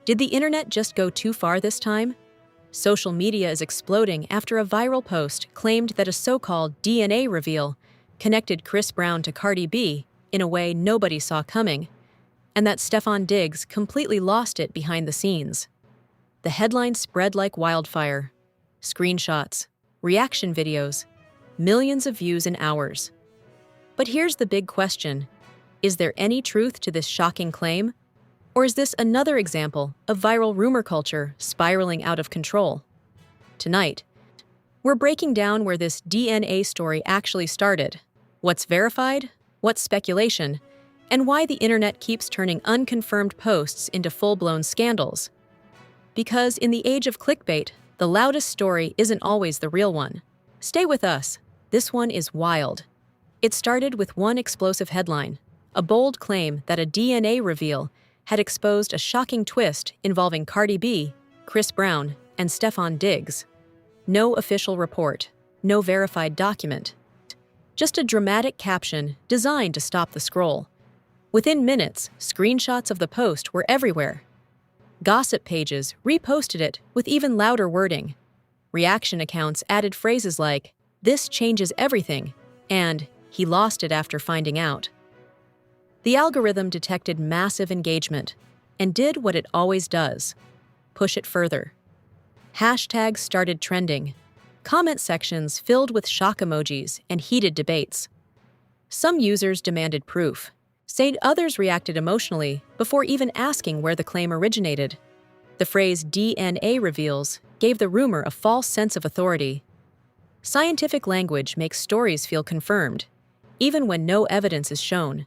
Did the internet just go too far this time? Social media is exploding after a viral post claimed that a so-called DNA reveal connected Chris Brown to Cardi B in a way nobody saw coming, and that Stefon Diggs completely lost it behind the scenes. The headline spread like wildfire. Screenshots, reaction videos, millions of views in hours. But here's the big question. Is there any truth to this shocking claim? Or is this another example of viral rumor culture spiraling out of control? Tonight, we're breaking down where this DNA story actually started, what's verified, what's speculation, and why the internet keeps turning unconfirmed posts into full-blown scandals. Because in the age of clickbait, the loudest story isn't always the real one. Stay with us. This one is wild. It started with one explosive headline, a bold claim that a DNA reveal had exposed a shocking twist involving Cardi B, Chris Brown, and Stefon Diggs. No official report, no verified document. Just a dramatic caption designed to stop the scroll. Within minutes, screenshots of the post were everywhere. Gossip pages reposted it with even louder wording. Reaction accounts added phrases like, "This changes everything," and "He lost it after finding out." The algorithm detected massive engagement and did what it always does: push it further. Hashtags started trending, comment sections filled with shock emojis and heated debates. Some users demanded proof, saying others reacted emotionally before even asking where the claim originated. The phrase DNA reveals gave the rumor a false sense of authority. Scientific language makes stories feel confirmed, even when no evidence is shown.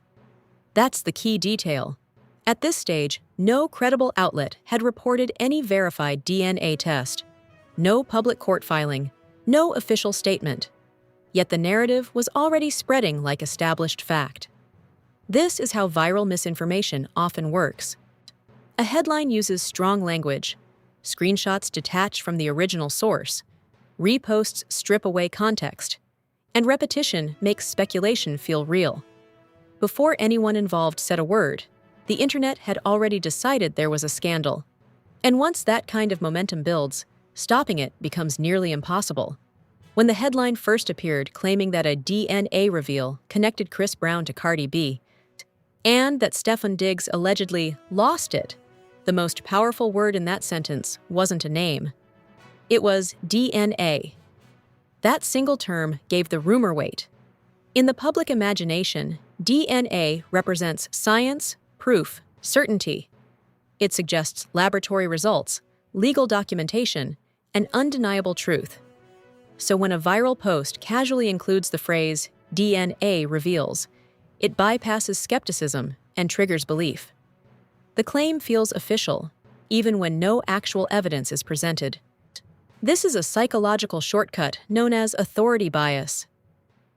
That's the key detail. At this stage, no credible outlet had reported any verified DNA test. No public court filing, no official statement. Yet the narrative was already spreading like established fact. This is how viral misinformation often works. A headline uses strong language, screenshots detach from the original source, reposts strip away context, and repetition makes speculation feel real. Before anyone involved said a word, the internet had already decided there was a scandal. And once that kind of momentum builds, stopping it becomes nearly impossible. When the headline first appeared claiming that a DNA reveal connected Chris Brown to Cardi B, and that Stefon Diggs allegedly lost it, the most powerful word in that sentence wasn't a name. It was DNA. That single term gave the rumor weight. In the public imagination, DNA represents science, proof, certainty. It suggests laboratory results, legal documentation, and undeniable truth. So when a viral post casually includes the phrase DNA reveals, it bypasses skepticism and triggers belief. The claim feels official, even when no actual evidence is presented. This is a psychological shortcut known as authority bias.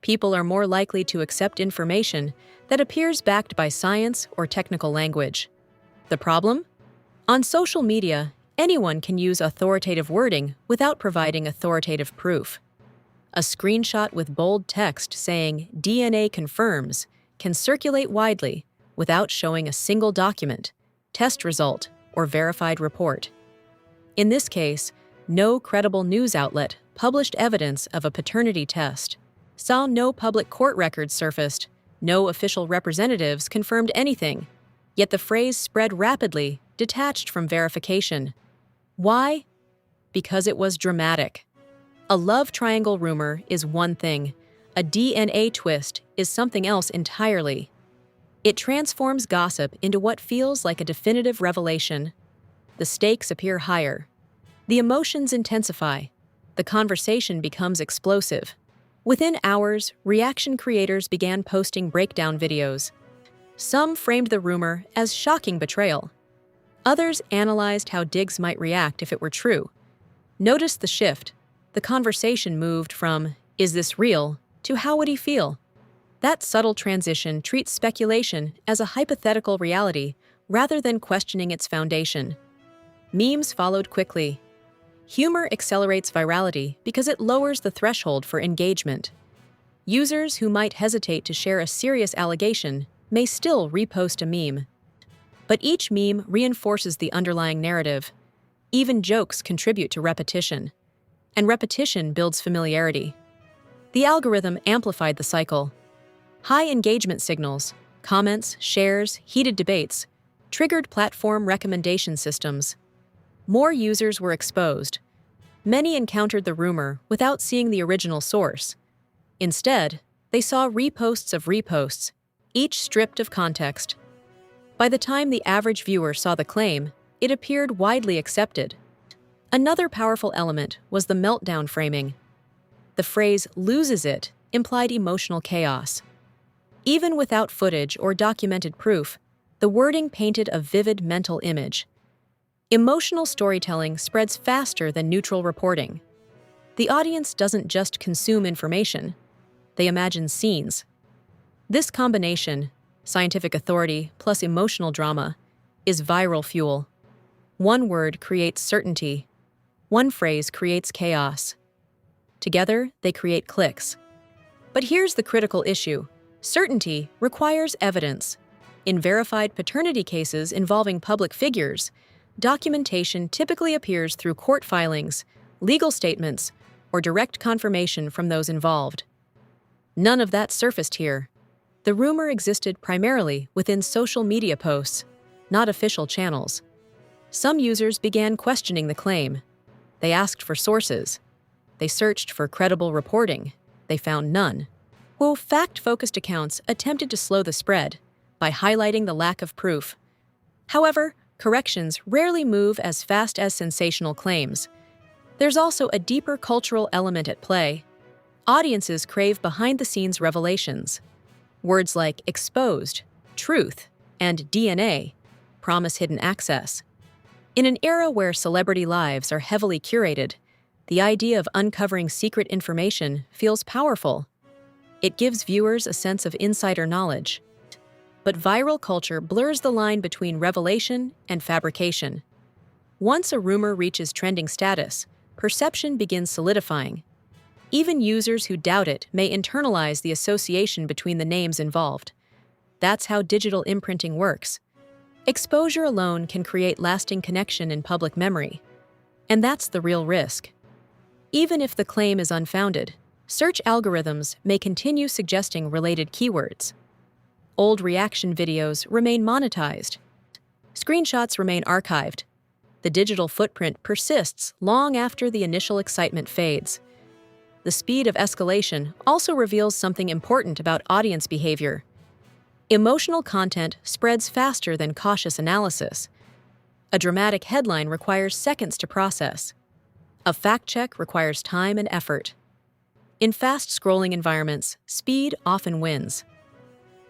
People are more likely to accept information that appears backed by science or technical language. The problem? On social media, anyone can use authoritative wording without providing authoritative proof. A screenshot with bold text saying DNA confirms can circulate widely without showing a single document, test result, or verified report. In this case, no credible news outlet published evidence of a paternity test, saw no public court records surfaced, no official representatives confirmed anything, yet the phrase spread rapidly, detached from verification. Why? Because it was dramatic. A love triangle rumor is one thing. A DNA twist is something else entirely. It transforms gossip into what feels like a definitive revelation. The stakes appear higher. The emotions intensify. The conversation becomes explosive. Within hours, reaction creators began posting breakdown videos. Some framed the rumor as shocking betrayal. Others analyzed how Diggs might react if it were true. Notice the shift. The conversation moved from, "Is this real?" to "How would he feel?" That subtle transition treats speculation as a hypothetical reality rather than questioning its foundation. Memes followed quickly. Humor accelerates virality because it lowers the threshold for engagement. Users who might hesitate to share a serious allegation may still repost a meme. But each meme reinforces the underlying narrative. Even jokes contribute to repetition, and repetition builds familiarity. The algorithm amplified the cycle. High engagement signals, comments, shares, heated debates, triggered platform recommendation systems. More users were exposed. Many encountered the rumor without seeing the original source. Instead, they saw reposts of reposts, each stripped of context. By the time the average viewer saw the claim, it appeared widely accepted. Another powerful element was the meltdown framing. The phrase "loses it" implied emotional chaos. Even without footage or documented proof, the wording painted a vivid mental image. Emotional storytelling spreads faster than neutral reporting. The audience doesn't just consume information, they imagine scenes. This combination, scientific authority plus emotional drama, is viral fuel. One word creates certainty. One phrase creates chaos. Together, they create clicks. But here's the critical issue. Certainty requires evidence. In verified paternity cases involving public figures, documentation typically appears through court filings, legal statements, or direct confirmation from those involved. None of that surfaced here. The rumor existed primarily within social media posts, not official channels. Some users began questioning the claim. They asked for sources. They searched for credible reporting. They found none. While fact-focused accounts attempted to slow the spread by highlighting the lack of proof. However, corrections rarely move as fast as sensational claims. There's also a deeper cultural element at play. Audiences crave behind-the-scenes revelations. Words like exposed, truth, and DNA promise hidden access. In an era where celebrity lives are heavily curated, the idea of uncovering secret information feels powerful. It gives viewers a sense of insider knowledge. But viral culture blurs the line between revelation and fabrication. Once a rumor reaches trending status, perception begins solidifying. Even users who doubt it may internalize the association between the names involved. That's how digital imprinting works. Exposure alone can create lasting connection in public memory. And that's the real risk. Even if the claim is unfounded, search algorithms may continue suggesting related keywords. Old reaction videos remain monetized. Screenshots remain archived. The digital footprint persists long after the initial excitement fades. The speed of escalation also reveals something important about audience behavior. Emotional content spreads faster than cautious analysis. A dramatic headline requires seconds to process. A fact check requires time and effort. In fast-scrolling environments, speed often wins.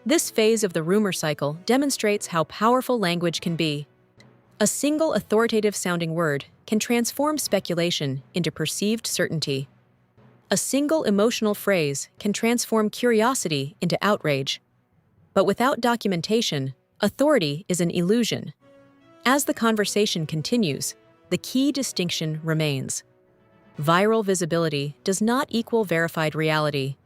This phase of the rumor cycle demonstrates how powerful language can be. A single authoritative-sounding word can transform speculation into perceived certainty. A single emotional phrase can transform curiosity into outrage. But without documentation, authority is an illusion. As the conversation continues, the key distinction remains. Viral visibility does not equal verified reality.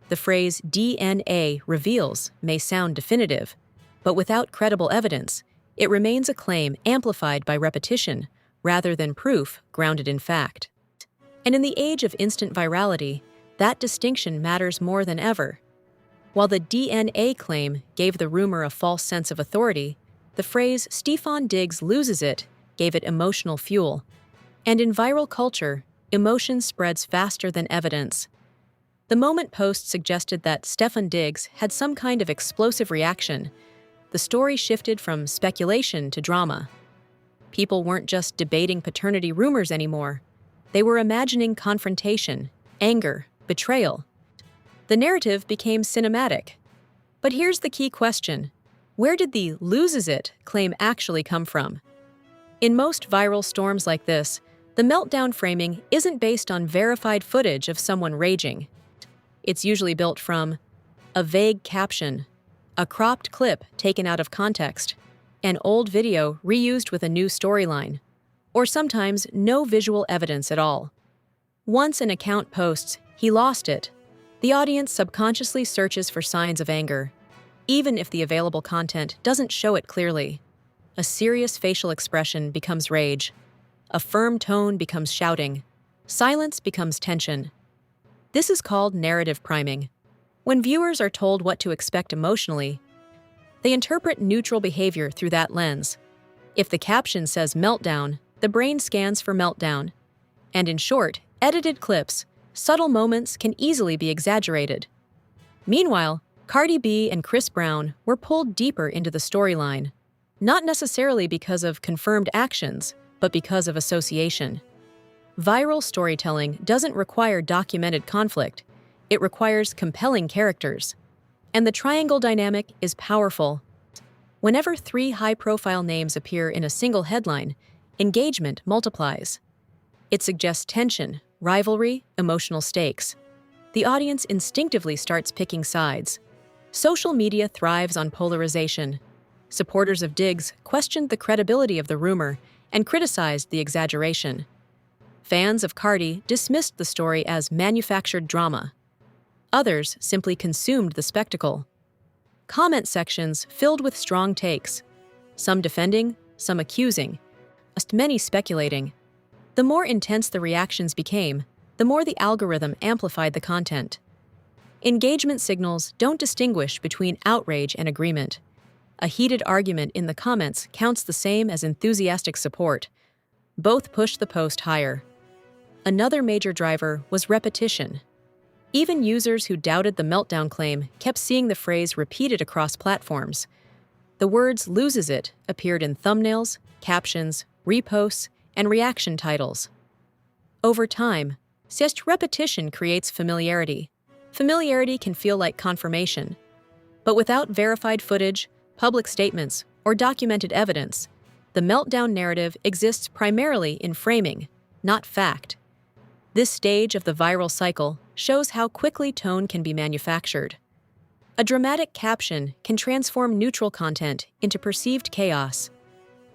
The phrase DNA reveals may sound definitive, but without credible evidence, it remains a claim amplified by repetition rather than proof grounded in fact. And in the age of instant virality, that distinction matters more than ever. While the DNA claim gave the rumor a false sense of authority, the phrase "Stefon loses it" gave it emotional fuel. And in viral culture, emotion spreads faster than evidence. The moment post suggested that Stefon had some kind of explosive reaction, the story shifted from speculation to drama. People weren't just debating paternity rumors anymore. They were imagining confrontation, anger, betrayal. The narrative became cinematic. But here's the key question. Where did the "loses it" claim actually come from? In most viral storms like this, the meltdown framing isn't based on verified footage of someone raging. It's usually built from a vague caption, a cropped clip taken out of context, an old video reused with a new storyline, or sometimes no visual evidence at all. Once an account posts, "He lost it," the audience subconsciously searches for signs of anger, even if the available content doesn't show it clearly. A serious facial expression becomes rage. A firm tone becomes shouting. Silence becomes tension. This is called narrative priming. When viewers are told what to expect emotionally, they interpret neutral behavior through that lens. If the caption says meltdown, the brain scans for meltdown. And in short, edited clips, subtle moments can easily be exaggerated. Meanwhile, Cardi B and Chris Brown were pulled deeper into the storyline, not necessarily because of confirmed actions, but because of association. Viral storytelling doesn't require documented conflict, it requires compelling characters. And the triangle dynamic is powerful. Whenever three high-profile names appear in a single headline, engagement multiplies. It suggests tension, rivalry, emotional stakes. The audience instinctively starts picking sides. Social media thrives on polarization. Supporters of Diggs questioned the credibility of the rumor and criticized the exaggeration. Fans of Cardi dismissed the story as manufactured drama. Others simply consumed the spectacle. Comment sections filled with strong takes, some defending, some accusing, many speculating. The more intense the reactions became, the more the algorithm amplified the content. Engagement signals don't distinguish between outrage and agreement. A heated argument in the comments counts the same as enthusiastic support. Both push the post higher. Another major driver was repetition. Even users who doubted the meltdown claim kept seeing the phrase repeated across platforms. The words "loses it" appeared in thumbnails, captions, reposts, and reaction titles. Over time, such repetition creates familiarity. Familiarity can feel like confirmation. But without verified footage, public statements, or documented evidence, the meltdown narrative exists primarily in framing, not fact. This stage of the viral cycle shows how quickly tone can be manufactured. A dramatic caption can transform neutral content into perceived chaos.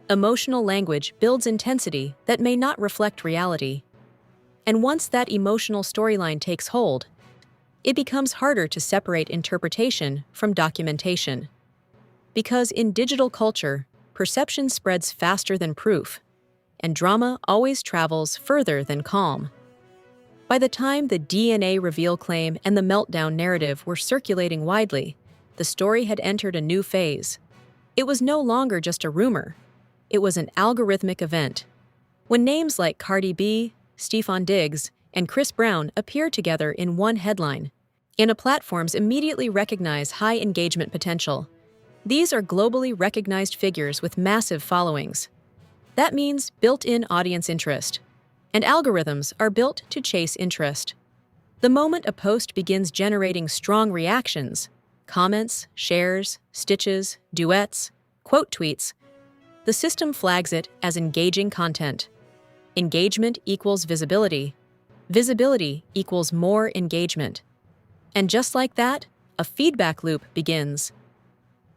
Emotional language builds intensity that may not reflect reality. And once that emotional storyline takes hold, it becomes harder to separate interpretation from documentation. Because in digital culture, perception spreads faster than proof, and drama always travels further than calm. By the time the DNA reveal claim and the meltdown narrative were circulating widely, the story had entered a new phase. It was no longer just a rumor. It was an algorithmic event. When names like Cardi B, Stefon Diggs, and Chris Brown appear together in one headline, platforms immediately recognize high engagement potential. These are globally recognized figures with massive followings. That means built-in audience interest. And algorithms are built to chase interest. The moment a post begins generating strong reactions, comments, shares, stitches, duets, quote tweets, the system flags it as engaging content. Engagement equals visibility. Visibility equals more engagement. And just like that, a feedback loop begins.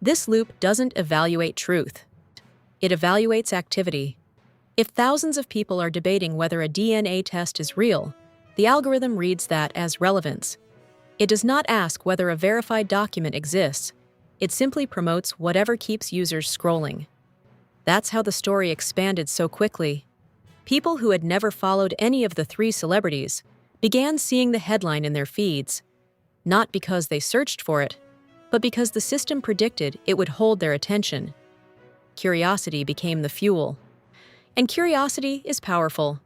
This loop doesn't evaluate truth. It evaluates activity. If thousands of people are debating whether a DNA test is real, the algorithm reads that as relevance. It does not ask whether a verified document exists. It simply promotes whatever keeps users scrolling. That's how the story expanded so quickly. People who had never followed any of the three celebrities began seeing the headline in their feeds, not because they searched for it, but because the system predicted it would hold their attention. Curiosity became the fuel. And curiosity is powerful.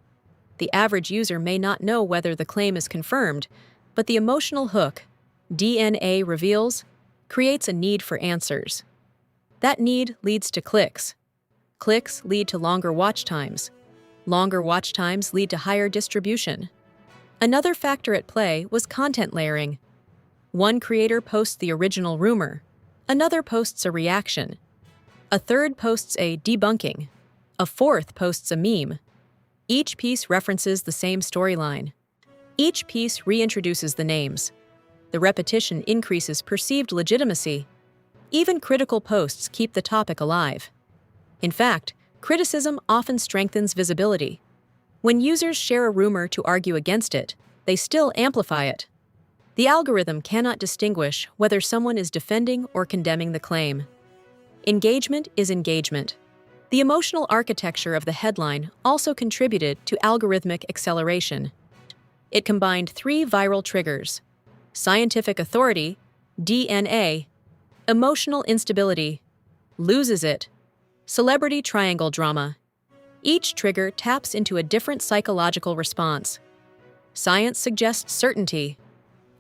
The average user may not know whether the claim is confirmed, but the emotional hook, DNA reveals, creates a need for answers. That need leads to clicks. Clicks lead to longer watch times. Longer watch times lead to higher distribution. Another factor at play was content layering. One creator posts the original rumor. Another posts a reaction. A third posts a debunking. A fourth posts a meme. Each piece references the same storyline. Each piece reintroduces the names. The repetition increases perceived legitimacy. Even critical posts keep the topic alive. In fact, criticism often strengthens visibility. When users share a rumor to argue against it, they still amplify it. The algorithm cannot distinguish whether someone is defending or condemning the claim. Engagement is engagement. The emotional architecture of the headline also contributed to algorithmic acceleration. It combined three viral triggers: scientific authority, DNA, emotional instability, loses it, celebrity triangle drama. Each trigger taps into a different psychological response. Science suggests certainty.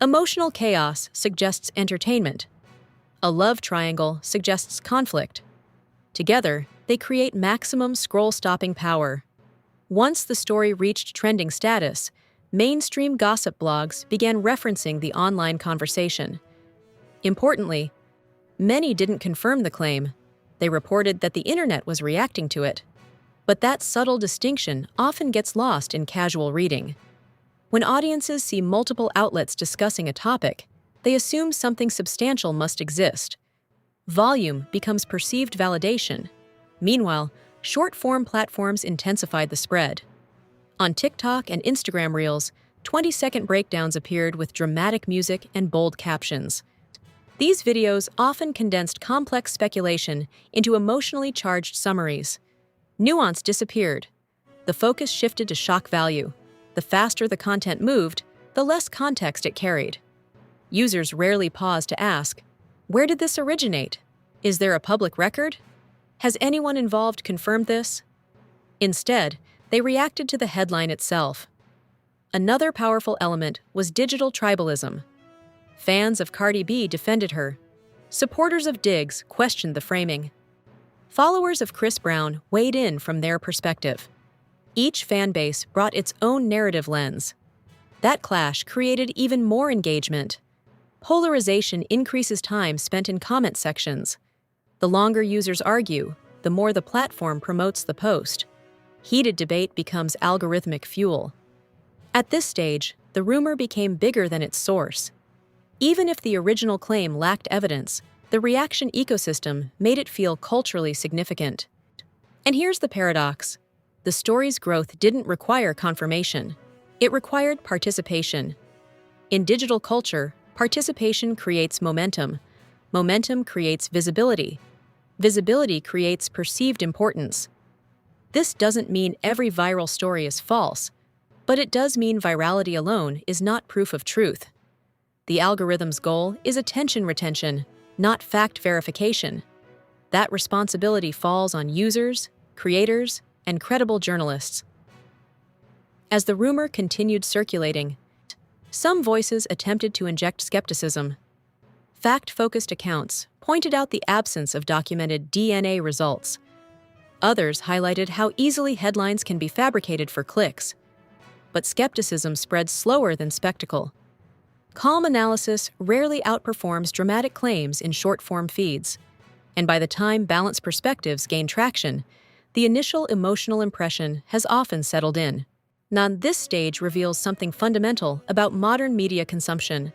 Emotional chaos suggests entertainment. A love triangle suggests conflict. Together, they create maximum scroll-stopping power. Once the story reached trending status, mainstream gossip blogs began referencing the online conversation. Importantly, many didn't confirm the claim. They reported that the internet was reacting to it. But that subtle distinction often gets lost in casual reading. When audiences see multiple outlets discussing a topic, they assume something substantial must exist. Volume becomes perceived validation. Meanwhile, short-form platforms intensified the spread. On TikTok and Instagram Reels, 20-second breakdowns appeared with dramatic music and bold captions. These videos often condensed complex speculation into emotionally charged summaries. Nuance disappeared. The focus shifted to shock value. The faster the content moved, the less context it carried. Users rarely paused to ask, "Where did this originate? Is there a public record? Has anyone involved confirmed this?" Instead, they reacted to the headline itself. Another powerful element was digital tribalism. Fans of Cardi B defended her. Supporters of Diggs questioned the framing. Followers of Chris Brown weighed in from their perspective. Each fan base brought its own narrative lens. That clash created even more engagement. Polarization increases time spent in comment sections. The longer users argue, the more the platform promotes the post. Heated debate becomes algorithmic fuel. At this stage, the rumor became bigger than its source. Even if the original claim lacked evidence, the reaction ecosystem made it feel culturally significant. And here's the paradox. The story's growth didn't require confirmation. It required participation. In digital culture, participation creates momentum. Momentum creates visibility. Visibility creates perceived importance. This doesn't mean every viral story is false, but it does mean virality alone is not proof of truth. The algorithm's goal is attention retention, not fact verification. That responsibility falls on users, creators, and credible journalists. As the rumor continued circulating, some voices attempted to inject skepticism. Fact-focused accounts pointed out the absence of documented DNA results. Others highlighted how easily headlines can be fabricated for clicks. But skepticism spreads slower than spectacle. Calm analysis rarely outperforms dramatic claims in short-form feeds. And by the time balanced perspectives gain traction, the initial emotional impression has often settled in. Now, this stage reveals something fundamental about modern media consumption.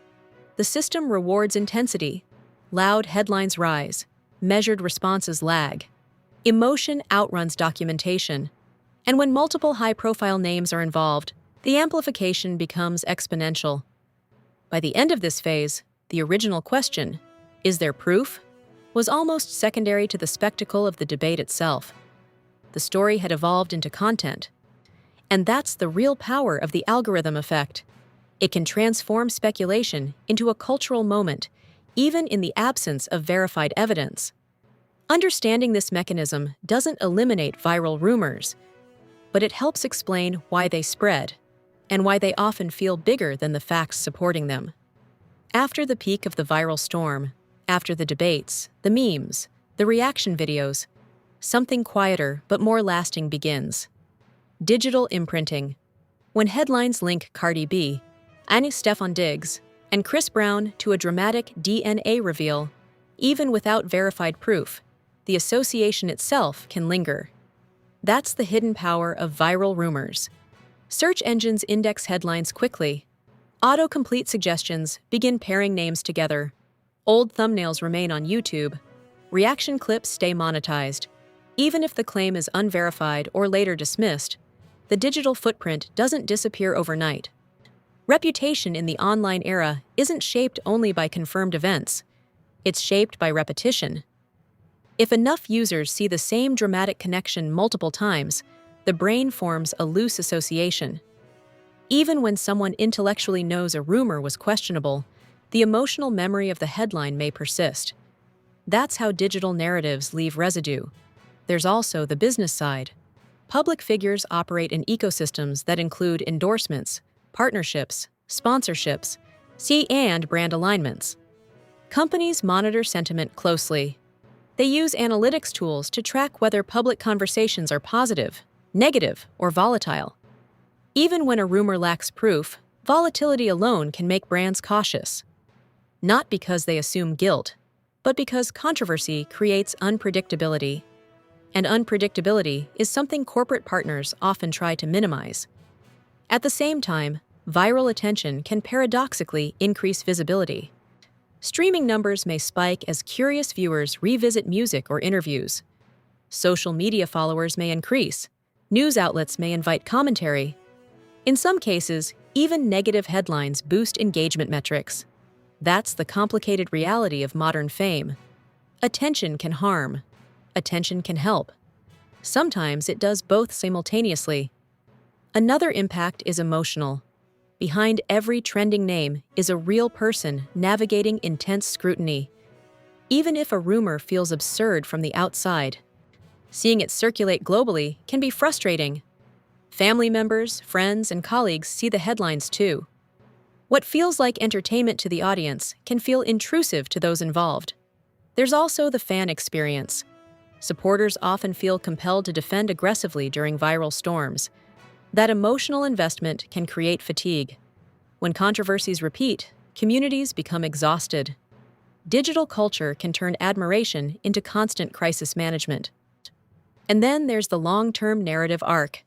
The system rewards intensity. Loud headlines rise. Measured responses lag. Emotion outruns documentation. And when multiple high-profile names are involved, the amplification becomes exponential. By the end of this phase, the original question, "Is there proof?" was almost secondary to the spectacle of the debate itself. The story had evolved into content. And that's the real power of the algorithm effect. It can transform speculation into a cultural moment, even in the absence of verified evidence. Understanding this mechanism doesn't eliminate viral rumors, but it helps explain why they spread, and why they often feel bigger than the facts supporting them. After the peak of the viral storm, after the debates, the memes, the reaction videos, something quieter but more lasting begins. Digital imprinting. When headlines link Cardi B, Stefon Diggs, and Chris Brown to a dramatic DNA reveal, even without verified proof, the association itself can linger. That's the hidden power of viral rumors. Search engines index headlines quickly. Autocomplete suggestions begin pairing names together. Old thumbnails remain on YouTube. Reaction clips stay monetized. Even if the claim is unverified or later dismissed, the digital footprint doesn't disappear overnight. Reputation in the online era isn't shaped only by confirmed events. It's shaped by repetition. If enough users see the same dramatic connection multiple times, the brain forms a loose association. Even when someone intellectually knows a rumor was questionable, the emotional memory of the headline may persist. That's how digital narratives leave residue. There's also the business side. Public figures operate in ecosystems that include endorsements, partnerships, sponsorships, and brand alignments. Companies monitor sentiment closely. They use analytics tools to track whether public conversations are positive, negative, or volatile. Even when a rumor lacks proof, volatility alone can make brands cautious. Not because they assume guilt, but because controversy creates unpredictability. And unpredictability is something corporate partners often try to minimize. At the same time, viral attention can paradoxically increase visibility. Streaming numbers may spike as curious viewers revisit music or interviews. Social media followers may increase. News outlets may invite commentary. In some cases, even negative headlines boost engagement metrics. That's the complicated reality of modern fame. Attention can harm. Attention can help. Sometimes it does both simultaneously. Another impact is emotional. Behind every trending name is a real person navigating intense scrutiny. Even if a rumor feels absurd from the outside, seeing it circulate globally can be frustrating. Family members, friends, and colleagues see the headlines too. What feels like entertainment to the audience can feel intrusive to those involved. There's also the fan experience. Supporters often feel compelled to defend aggressively during viral storms. That emotional investment can create fatigue. When controversies repeat, communities become exhausted. Digital culture can turn admiration into constant crisis management. And then there's the long-term narrative arc.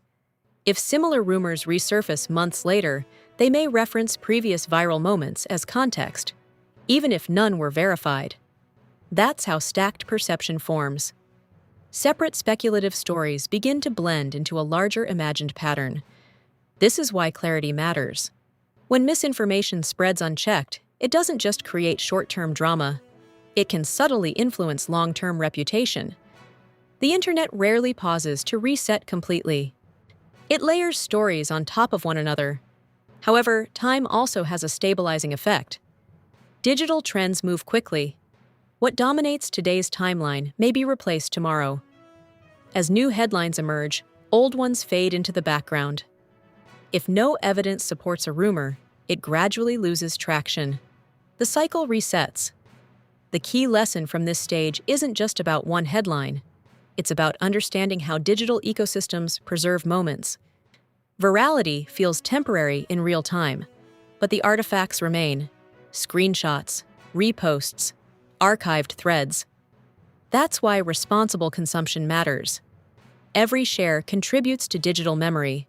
If similar rumors resurface months later, they may reference previous viral moments as context, even if none were verified. That's how stacked perception forms. Separate speculative stories begin to blend into a larger imagined pattern. This is why clarity matters. When misinformation spreads unchecked, it doesn't just create short-term drama. It can subtly influence long-term reputation. The internet rarely pauses to reset completely. It layers stories on top of one another. However, time also has a stabilizing effect. Digital trends move quickly. What dominates today's timeline may be replaced tomorrow. As new headlines emerge, old ones fade into the background. If no evidence supports a rumor, it gradually loses traction. The cycle resets. The key lesson from this stage isn't just about one headline. It's about understanding how digital ecosystems preserve moments. Virality feels temporary in real time, but the artifacts remain: screenshots, reposts, archived threads. That's why responsible consumption matters. Every share contributes to digital memory.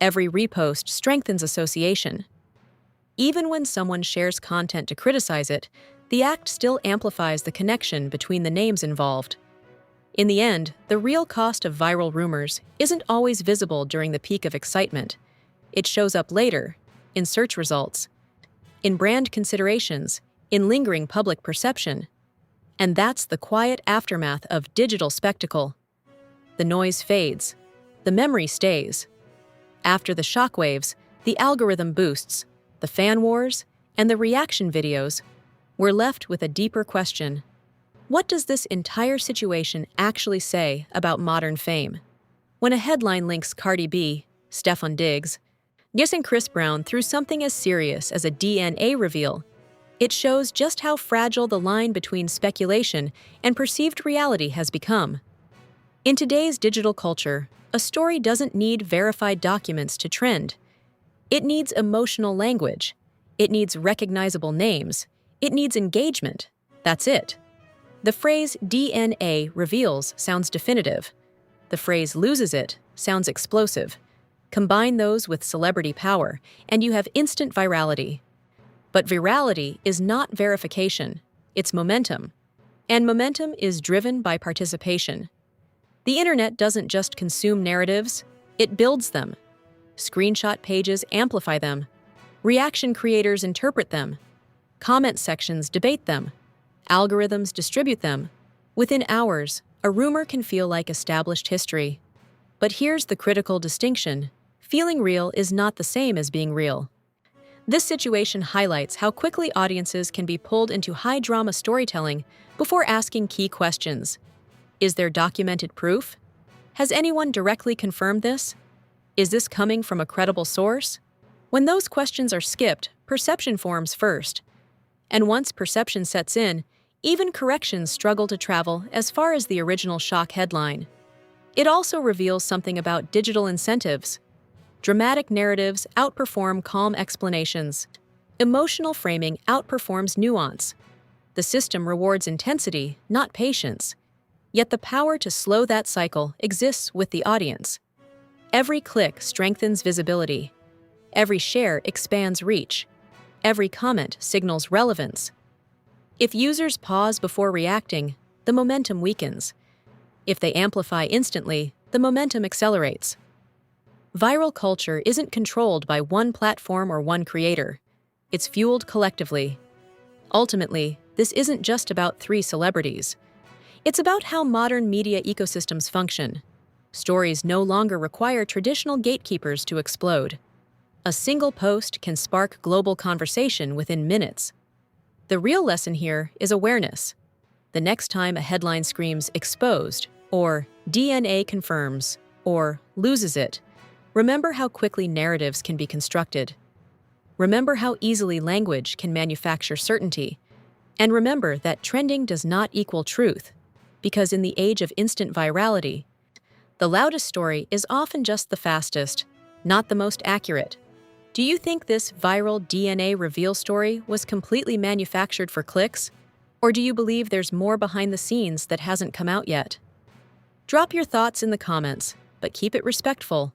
Every repost strengthens association. Even when someone shares content to criticize it, the act still amplifies the connection between the names involved. In the end, the real cost of viral rumors isn't always visible during the peak of excitement. It shows up later, in search results, in brand considerations, in lingering public perception. And that's the quiet aftermath of digital spectacle. The noise fades. The memory stays. After the shockwaves, the algorithm boosts, the fan wars, and the reaction videos, we're left with a deeper question. What does this entire situation actually say about modern fame? When a headline links Cardi B, Stefon and Chris Brown through something as serious as a DNA reveal, it shows just how fragile the line between speculation and perceived reality has become. In today's digital culture, a story doesn't need verified documents to trend. It needs emotional language. It needs recognizable names. It needs engagement. That's it. The phrase DNA reveals sounds definitive. The phrase loses it sounds explosive. Combine those with celebrity power, and you have instant virality. But virality is not verification, it's momentum. And momentum is driven by participation. The internet doesn't just consume narratives, it builds them. Screenshot pages amplify them. Reaction creators interpret them. Comment sections debate them. Algorithms distribute them. Within hours, a rumor can feel like established history. But here's the critical distinction. Feeling real is not the same as being real. This situation highlights how quickly audiences can be pulled into high-drama storytelling before asking key questions. Is there documented proof? Has anyone directly confirmed this? Is this coming from a credible source? When those questions are skipped, perception forms first. And once perception sets in, even corrections struggle to travel as far as the original shock headline. It also reveals something about digital incentives. Dramatic narratives outperform calm explanations. Emotional framing outperforms nuance. The system rewards intensity, not patience. Yet the power to slow that cycle exists with the audience. Every click strengthens visibility. Every share expands reach. Every comment signals relevance. If users pause before reacting, the momentum weakens. If they amplify instantly, the momentum accelerates. Viral culture isn't controlled by one platform or one creator. It's fueled collectively. Ultimately, this isn't just about 3 celebrities. It's about how modern media ecosystems function. Stories no longer require traditional gatekeepers to explode. A single post can spark global conversation within minutes. The real lesson here is awareness. The next time a headline screams exposed, or DNA confirms, or loses it, remember how quickly narratives can be constructed. Remember how easily language can manufacture certainty. And remember that trending does not equal truth, because in the age of instant virality, the loudest story is often just the fastest, not the most accurate. Do you think this viral DNA reveal story was completely manufactured for clicks? Or do you believe there's more behind the scenes that hasn't come out yet? Drop your thoughts in the comments, but keep it respectful.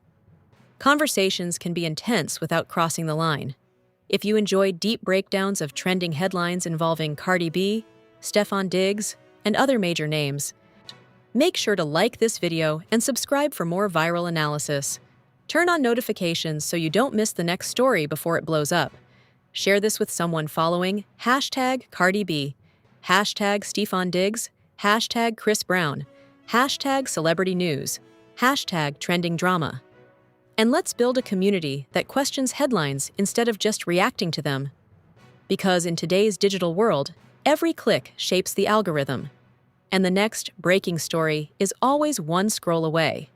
Conversations can be intense without crossing the line. If you enjoyed deep breakdowns of trending headlines involving Cardi B, Stefon Diggs, and other major names, make sure to like this video and subscribe for more viral analysis. Turn on notifications so you don't miss the next story before it blows up. Share this with someone following #CardiB, #Stefon Diggs, #Chris Brown, #Celebrity News, #Trending Drama. And let's build a community that questions headlines instead of just reacting to them. Because in today's digital world, every click shapes the algorithm. And the next breaking story is always one scroll away.